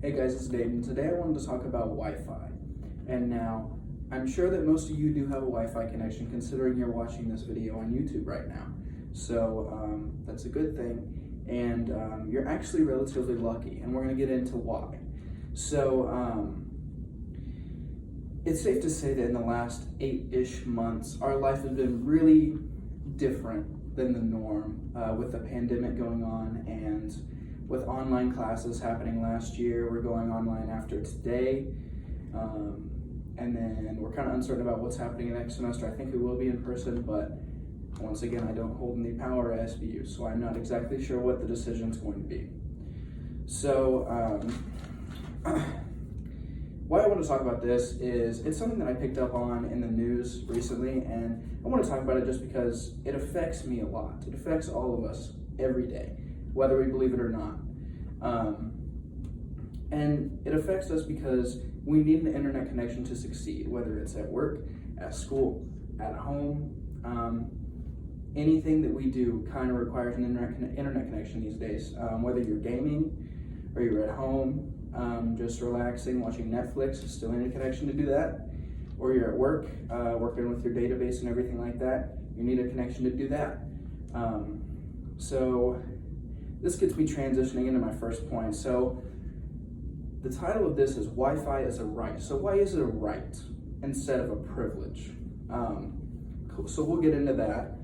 Hey guys, it's Dayton. Today I wanted to talk about Wi-Fi. And now, I'm sure that most of you do have a Wi-Fi connection considering you're watching this video on YouTube right now. So that's a good thing. And you're actually relatively lucky, and we're going to get into why. So it's safe to say that in the last 8-ish months, our life has been really different than the norm with the pandemic going on and with online classes happening last year. We're going online after today. And then we're kind of uncertain about what's happening next semester. I think it will be in person, but once again, I don't hold any power at SBU, so I'm not exactly sure what the decision's going to be. So, why I want to talk about this is it's something that I picked up on in the news recently, and I want to talk about it just because it affects me a lot. It affects all of us every day, whether we believe it or not. And it affects us because we need an internet connection to succeed, whether it's at work, at school, at home. Anything that we do kind of requires an internet connection these days. Whether you're gaming or you're at home, just relaxing, watching Netflix, still need a connection to do that. Or you're at work, working with your database and everything like that, you need a connection to do that. So this gets me transitioning into my first point. So the title of this is Wi-Fi is a Right. So why is it a right instead of a privilege? So we'll get into that.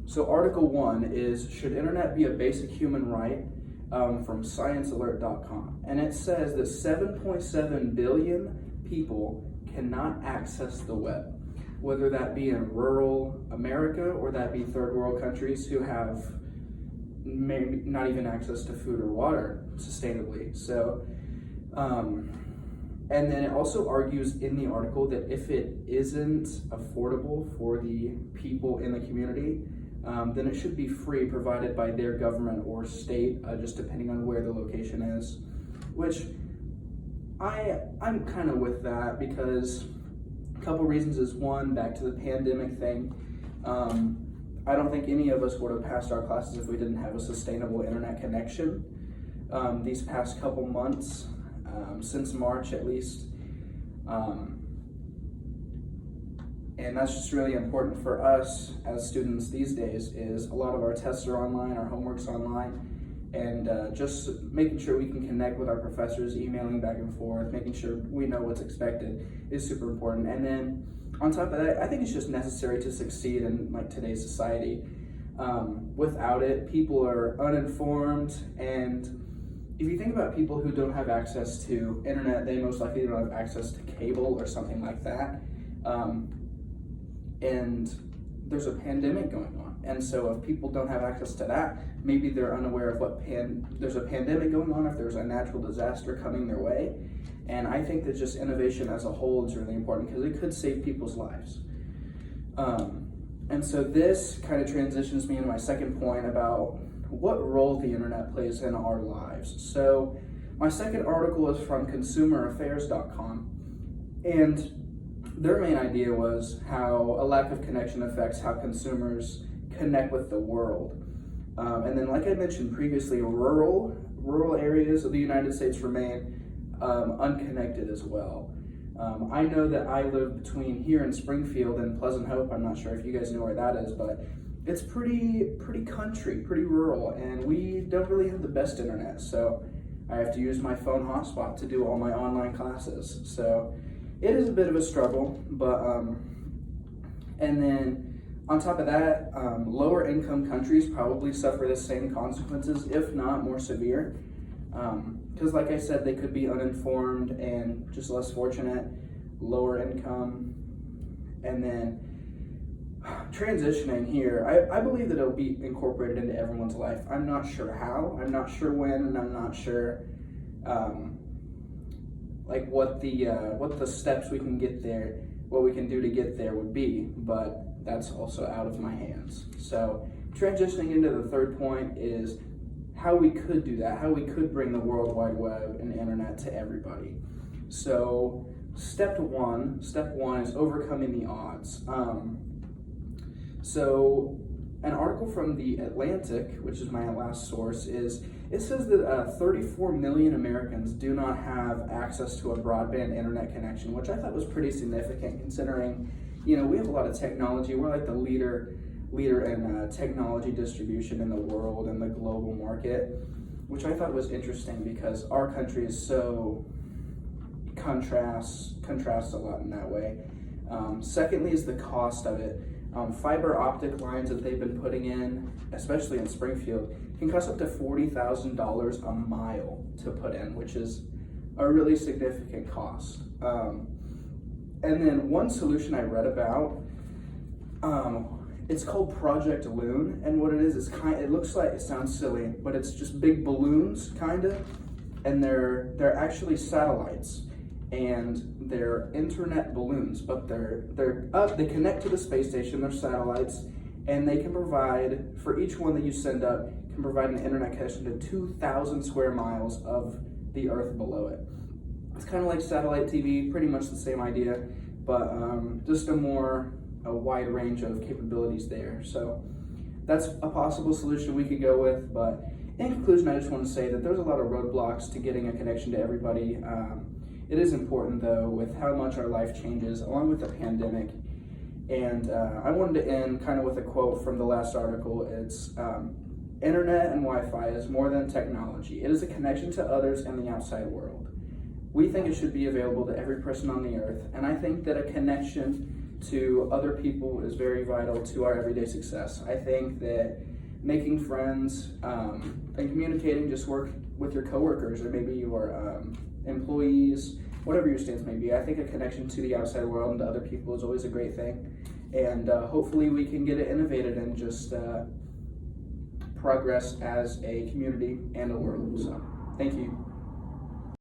So Article 1 is, should internet be a basic human right? From sciencealert.com. And it says that 7.7 billion people cannot access the web, whether that be in rural America or that be third world countries who have maybe not even access to food or water sustainably. So, and then it also argues in the article that if it isn't affordable for the people in the community, then it should be free, provided by their government or state, just depending on where the location is, which I'm kind of with that because a couple reasons is, one, back to the pandemic thing. I don't think any of us would have passed our classes if we didn't have a sustainable internet connection. These past couple months, since March at least, and that's just really important for us as students these days, is a lot of our tests are online, our homework's online, and just making sure we can connect with our professors, emailing back and forth, making sure we know what's expected is super important. And then on top of that, I think it's just necessary to succeed in like today's society. Without it, people are uninformed, and if you think about people who don't have access to internet, they most likely don't have access to cable or something like that. And there's a pandemic going on. And so if people don't have access to that, maybe they're unaware of there's a pandemic going on, if there's a natural disaster coming their way. And I think that just innovation as a whole is really important because it could save people's lives. And so this kind of transitions me into my second point about what role the internet plays in our lives. So my second article is from consumeraffairs.com, and their main idea was how a lack of connection affects how consumers connect with the world. And then, like I mentioned previously, rural areas of the United States remain unconnected as well. I know that I live between here in Springfield and Pleasant Hope. I'm not sure if you guys know where that is, but it's pretty country, pretty rural, and we don't really have the best internet. So I have to use my phone hotspot to do all my online classes. So it is a bit of a struggle, but, and then on top of that, lower income countries probably suffer the same consequences, if not more severe. Because like I said, they could be uninformed and just less fortunate, lower income. And then transitioning here, I believe that it'll be incorporated into everyone's life. I'm not sure how, I'm not sure when, and I'm not sure like what the steps we can get there, what we can do to get there would be, but that's also out of my hands. So transitioning into the third point is how we could do that, how we could bring the World Wide Web and internet to everybody. So step one is overcoming the odds. So an article from The Atlantic, which is my last source, is It says that 34 million Americans do not have access to a broadband internet connection, which I thought was pretty significant considering, we have a lot of technology. We're like the leader in technology distribution in the world and the global market, which I thought was interesting because our country is so contrasts a lot in that way. Secondly is the cost of it. Fiber optic lines that they've been putting in, especially in Springfield, can cost up to $40,000 a mile to put in, which is a really significant cost. And then one solution I read about, it's called Project Loon, and what it is it looks like, it sounds silly, but it's just big balloons, kind of, and they're actually satellites, and they're internet balloons, but they're up, they connect to the space station, they're satellites, and they can provide, for each one that you send up, can provide an internet connection to 2,000 square miles of the earth below it. It's kind of like satellite TV, pretty much the same idea, but just a wide range of capabilities there. So that's a possible solution we could go with, but in conclusion, I just want to say that there's a lot of roadblocks to getting a connection to everybody. It is important, though, with how much our life changes, along with the pandemic. And I wanted to end kind of with a quote from the last article. It's, internet and Wi-Fi is more than technology. It is a connection to others and the outside world. We think it should be available to every person on the earth, and I think that a connection to other people is very vital to our everyday success. I think that making friends and communicating, just work with your coworkers or maybe your employees, whatever your stance may be. I think a connection to the outside world and to other people is always a great thing. And hopefully we can get it innovated and just progress as a community and a world. So, thank you.